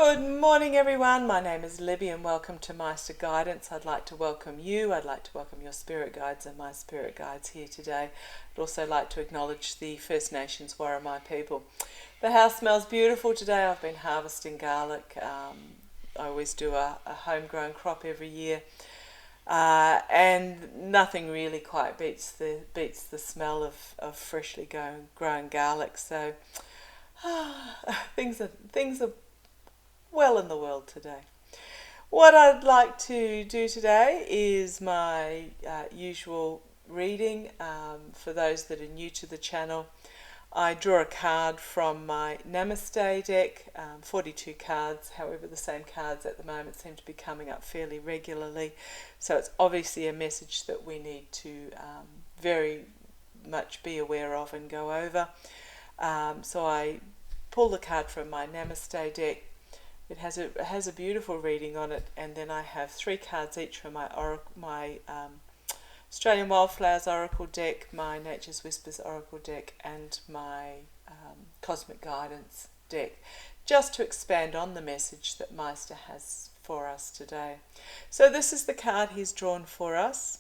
Good morning everyone, my name is Libby and welcome to Maighstir Guidance. I'd like to welcome you, I'd like to welcome your spirit guides and my spirit guides here today. I'd also like to acknowledge the First Nations Warramai people. The house smells beautiful today. I've been harvesting garlic. I always do a homegrown crop every year. And nothing really quite beats the smell of freshly grown garlic. So things are well in the world today. What I'd like to do today is my usual reading. For those that are new to the channel, I draw a card from my Namaste deck, 42 cards. However, the same cards at the moment seem to be coming up fairly regularly. So it's obviously a message that we need to very much be aware of and go over. So I pull the card from my Namaste deck. It has a beautiful reading on it, and then I have 3 cards each from my Australian Wildflowers Oracle deck, my Nature's Whispers Oracle deck, and my Cosmic Guidance deck, just to expand on the message that Maighstir has for us today. So this is the card he's drawn for us.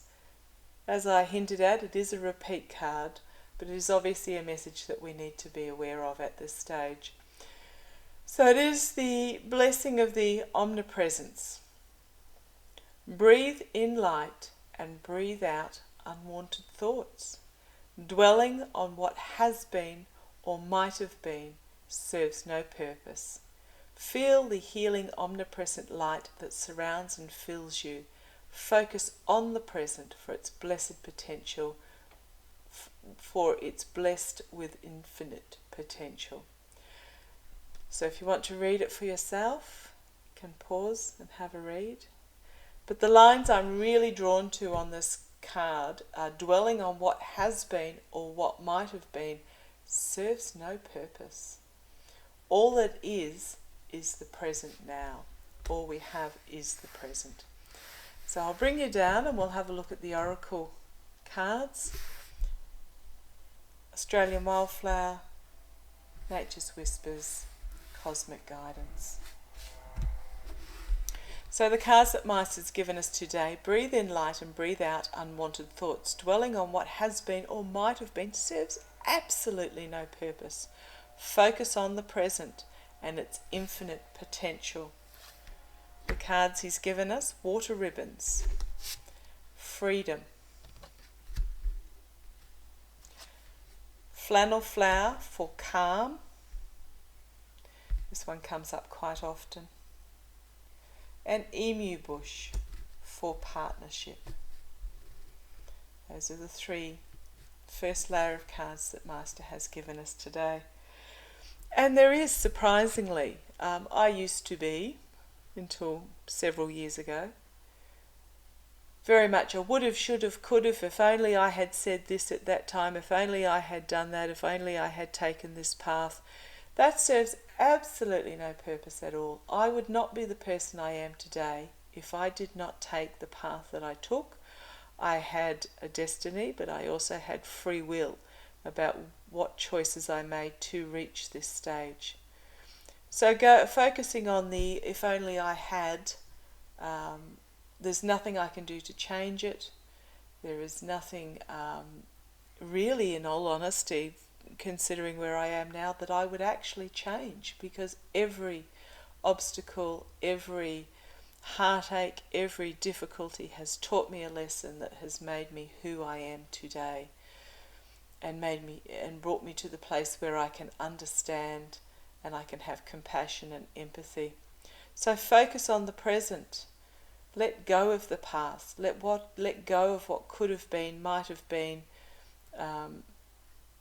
As I hinted at, it is a repeat card, but it is obviously a message that we need to be aware of at this stage. So it is the blessing of the omnipresence. Breathe in light and breathe out unwanted thoughts. Dwelling on what has been or might have been serves no purpose. Feel the healing omnipresent light that surrounds and fills you. Focus on the present for its blessed potential, for it's blessed with infinite potential. So if you want to read it for yourself, you can pause and have a read. But the lines I'm really drawn to on this card are dwelling on what has been or what might have been serves no purpose. All it is the present now. All we have is the present. So I'll bring you down and we'll have a look at the Oracle cards. Australian Wildflower, Nature's Whispers, Cosmic Guidance. So the cards that Maighstir's given us today: breathe in light and breathe out unwanted thoughts. Dwelling on what has been or might have been serves absolutely no purpose. Focus on the present and its infinite potential. The cards he's given us: water ribbons, freedom, flannel flower for calm. This one comes up quite often. And emu bush for partnership. Those are the 3 first layer of cards that Maighstir has given us today. And there is, surprisingly, I used to be, until several years ago, very much a would have, should have, could have, if only I had said this at that time, if only I had done that, if only I had taken this path. That serves absolutely no purpose at all. I would not be the person I am today if I did not take the path that I took. I had a destiny, but I also had free will about what choices I made to reach this stage. So focusing on the if only I had, there's nothing I can do to change it. There is nothing really, in all honesty, considering where I am now, that I would actually change, because every obstacle, every heartache, every difficulty has taught me a lesson that has made me who I am today, and brought me to the place where I can understand and I can have compassion and empathy. So focus on the present. Let go of the past. Let go of what could have been, might have been,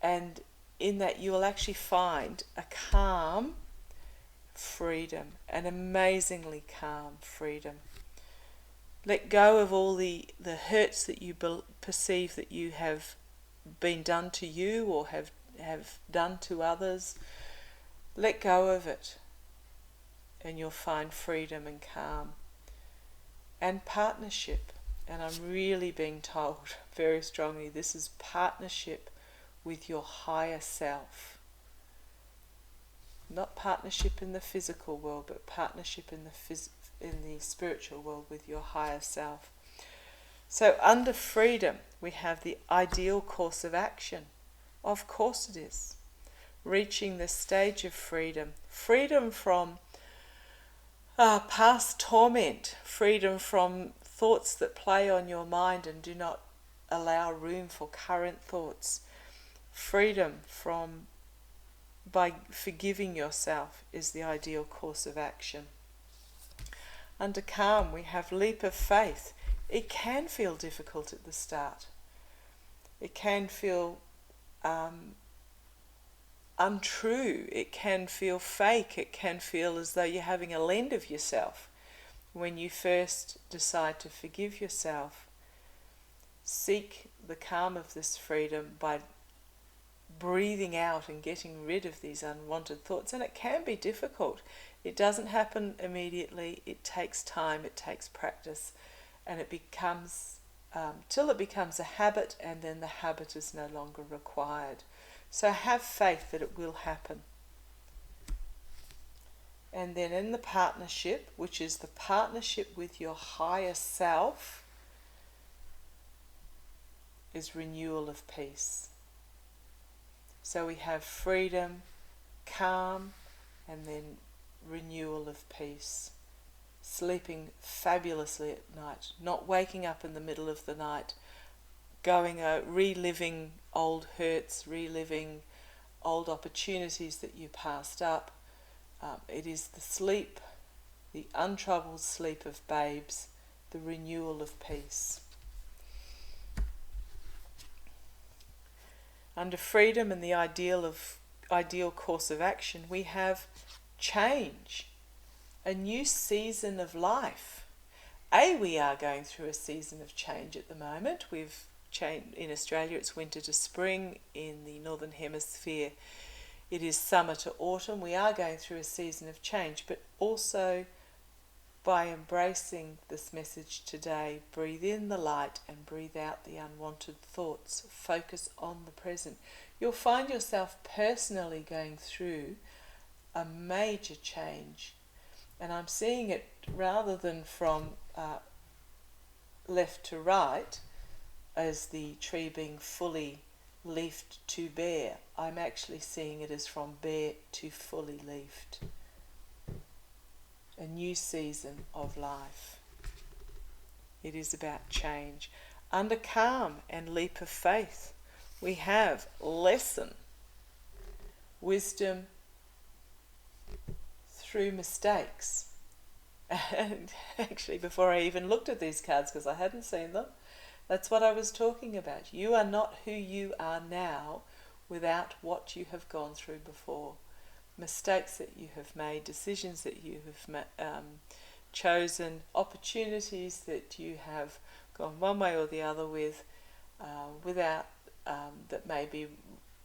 and in that you will actually find a calm freedom, an amazingly calm freedom. Let go of all the hurts that you perceive that you have been done to you or have done to others. Let go of it and you'll find freedom and calm. And partnership, and I'm really being told very strongly, this is partnership with your higher self. Not partnership in the physical world, but partnership in the spiritual world with your higher self. So under freedom, we have the ideal course of action. Of course it is. Reaching the stage of freedom. Freedom from past torment. Freedom from thoughts that play on your mind and do not allow room for current thoughts. Freedom from, by forgiving yourself, is the ideal course of action. Under calm, we have leap of faith. It can feel difficult at the start. It can feel untrue. It can feel fake. It can feel as though you're having a lend of yourself. When you first decide to forgive yourself, seek the calm of this freedom by breathing out and getting rid of these unwanted thoughts. And it can be difficult. It doesn't happen immediately. It takes time. It takes practice. And it becomes, till it becomes a habit, and then the habit is no longer required. So have faith that it will happen. And then in the partnership, which is the partnership with your higher self, is renewal of peace. So we have freedom, calm, and then renewal of peace. Sleeping fabulously at night, not waking up in the middle of the night, reliving old hurts, reliving old opportunities that you passed up. It is the sleep, the untroubled sleep of babes, the renewal of peace. Under freedom and the ideal course of action, we have change. A new season of life. We are going through a season of change at the moment. We've changed in Australia. It's winter to spring. In the Northern Hemisphere, it is summer to autumn. We are going through a season of change, but also by embracing this message today, breathe in the light and breathe out the unwanted thoughts. Focus on the present. You'll find yourself personally going through a major change. And I'm seeing it rather than from left to right, as the tree being fully leafed to bare. I'm actually seeing it as from bare to fully leafed. A new season of life. It is about change. Under calm and leap of faith, we have lesson, wisdom, through mistakes. And actually, before I even looked at these cards, because I hadn't seen them, that's what I was talking about. You are not who you are now without what you have gone through before. Mistakes that you have made, decisions that you have chosen, opportunities that you have gone one way or the other with, without that maybe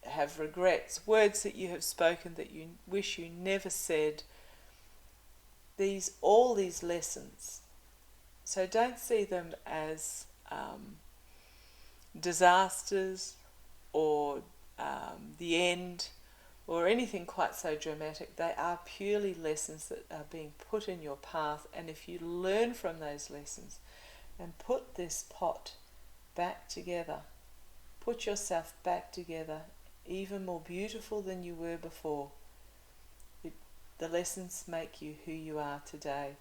have regrets, words that you have spoken that you wish you never said. All these lessons. So don't see them as disasters or the end or anything quite so dramatic. They are purely lessons that are being put in your path, and if you learn from those lessons and put this pot back together, put yourself back together even more beautiful than you were before, the lessons make you who you are today.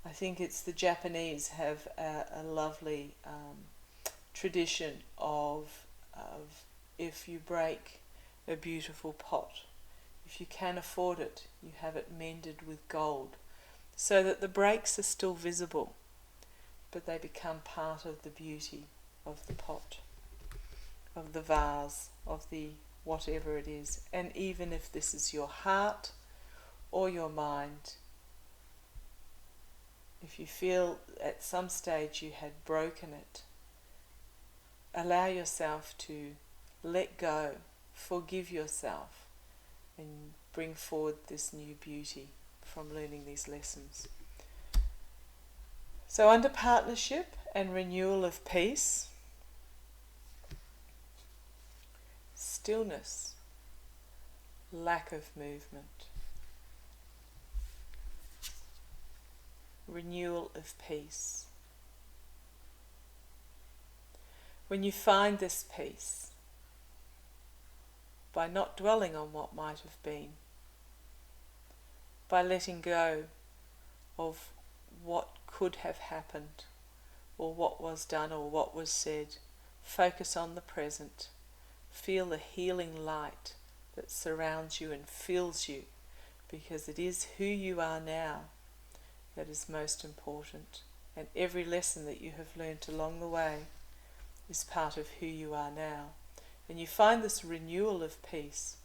I think it's the Japanese have a lovely tradition of if you break a beautiful pot, if you can afford it, you have it mended with gold, so that the breaks are still visible, but they become part of the beauty of the pot, of the vase, of the whatever it is. And even if this is your heart or your mind, if you feel at some stage you had broken it, allow yourself to let go, forgive yourself, and bring forward this new beauty from learning these lessons. So under partnership and renewal of peace, stillness, lack of movement. renewal of peace. When you find this peace, by not dwelling on what might have been, by letting go of what could have happened, or what was done, or what was said, focus on the present. Feel the healing light that surrounds you and fills you, because it is who you are now that is most important. And every lesson that you have learnt along the way is part of who you are now. And you find this renewal of peace.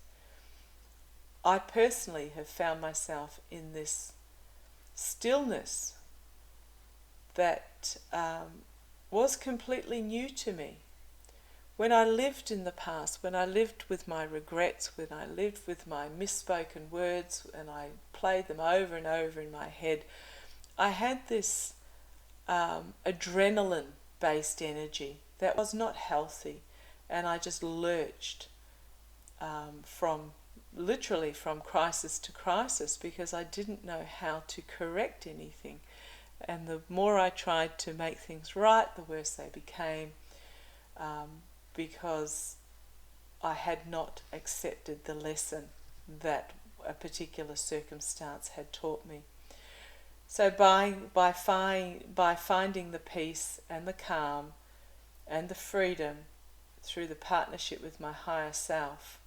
I personally have found myself in this stillness that was completely new to me. When I lived in the past, when I lived with my regrets, when I lived with my misspoken words, and I played them over and over in my head, I had this adrenaline-based energy that was not healthy, and I just lurched literally from crisis to crisis, because I didn't know how to correct anything. And the more I tried to make things right, the worse they became, because I had not accepted the lesson that a particular circumstance had taught me. So by finding the peace and the calm and the freedom through the partnership with my higher self,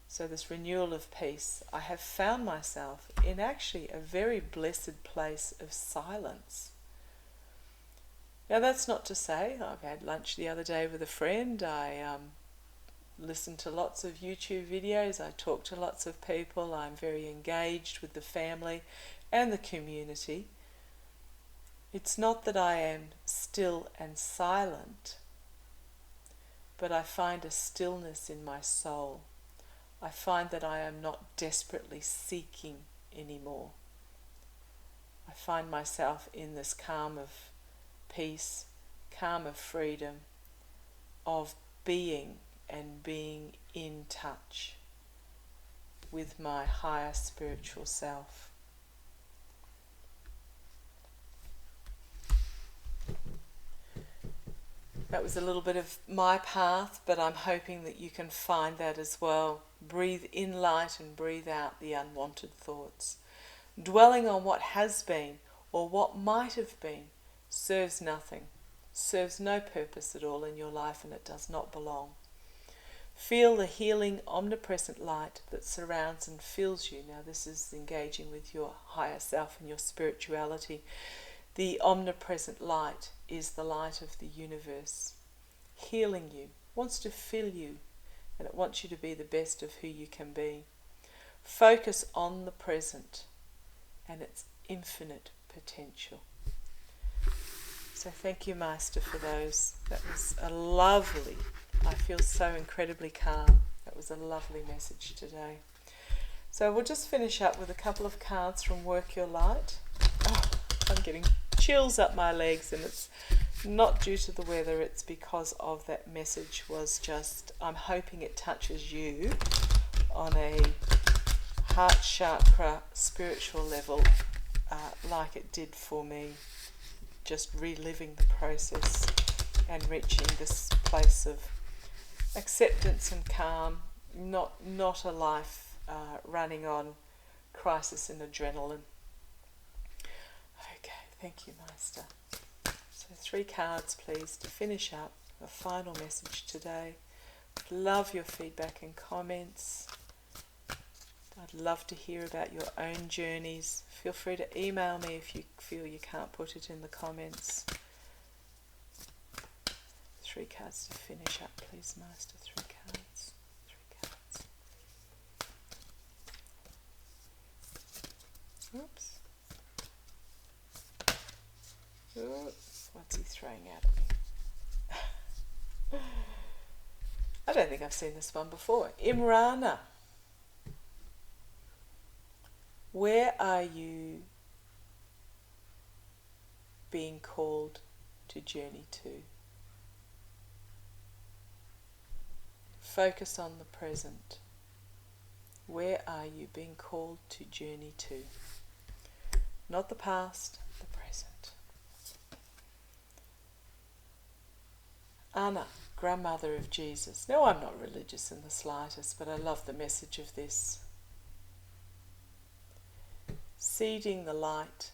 so this renewal of peace, I have found myself in actually a very blessed place of silence. Now that's not to say, I've had lunch the other day with a friend, I listened to lots of YouTube videos, I talk to lots of people, I'm very engaged with the family and the community. It's not that I am still and silent, but I find a stillness in my soul. I find that I am not desperately seeking anymore. I find myself in this calm of peace, calm of freedom, of being and being in touch with my higher spiritual self. That was a little bit of my path, but I'm hoping that you can find that as well. Breathe in light and breathe out the unwanted thoughts. Dwelling on what has been or what might have been serves nothing, serves no purpose at all in your life, and it does not belong. Feel the healing, omnipresent light that surrounds and fills you. Now this is engaging with your higher self and your spirituality. The omnipresent light is the light of the universe, healing you, wants to fill you, and it wants you to be the best of who you can be. Focus on the present and its infinite potential. So thank you, Maighstir, for those. That was a lovely, I feel so incredibly calm. That was a lovely message today. So we'll just finish up with a couple of cards from Work Your Light. Oh, I'm getting chills up my legs, and it's not due to the weather, it's because of that message was just, I'm hoping it touches you on a heart chakra spiritual level, like it did for me, just reliving the process and reaching this place of acceptance and calm, not a life running on crisis and adrenaline. Okay, thank you, Maighstir. So 3 cards, please, to finish up a final message today. I'd love your feedback and comments. I'd love to hear about your own journeys. Feel free to email me if you feel you can't put it in the comments. 3 cards to finish up, please, Maighstir. 3 cards. 3 cards. Oops. Oops. What's he throwing out at me? I don't think I've seen this one before. Imrana. Where are you being called to journey to? Focus on the present. Where are you being called to journey to? Not the past, the Anna, grandmother of Jesus. Now, I'm not religious in the slightest, but I love the message of this. Seeding the light,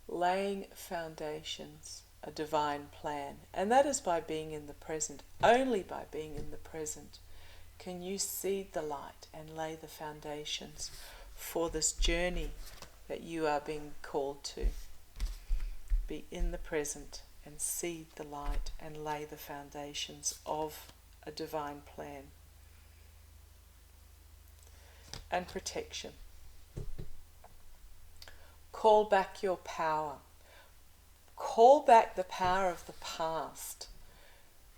laying foundations, a divine plan. And that is by being in the present. Only by being in the present can you seed the light and lay the foundations for this journey that you are being called to. Be in the present and seed the light and lay the foundations of a divine plan. And protection. Call back your power. Call back the power of the past.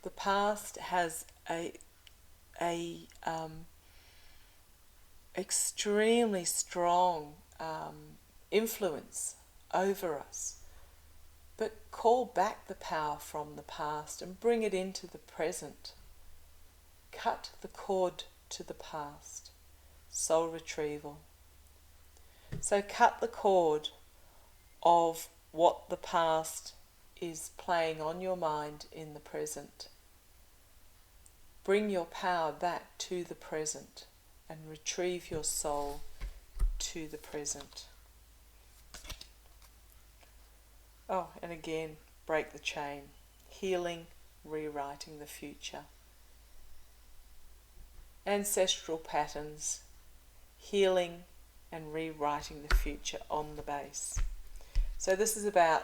The past has a extremely strong influence over us. But call back the power from the past and bring it into the present. Cut the cord to the past. Soul retrieval. So cut the cord of what the past is playing on your mind in the present. Bring your power back to the present and retrieve your soul to the present. Oh, and again, break the chain. Healing, rewriting the future. Ancestral patterns, healing and rewriting the future on the base. So this is about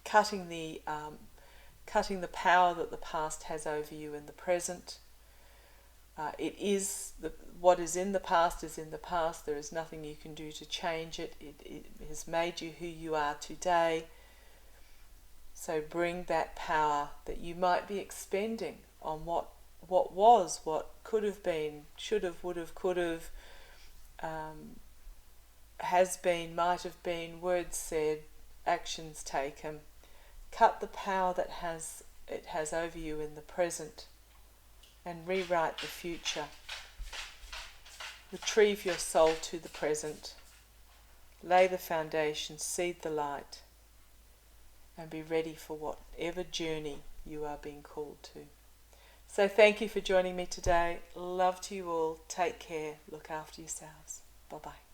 cutting the power that the past has over you in the present. What is in the past is in the past. There is nothing you can do to change it. It has made you who you are today. So bring that power that you might be expending on what was, what could have been, should have, would have, could have, has been, might have been, words said, actions taken. Cut the power that it has over you in the present and rewrite the future. Retrieve your soul to the present. Lay the foundation, seed the light, and be ready for whatever journey you are being called to. So thank you for joining me today. Love to you all. Take care. Look after yourselves. Bye-bye.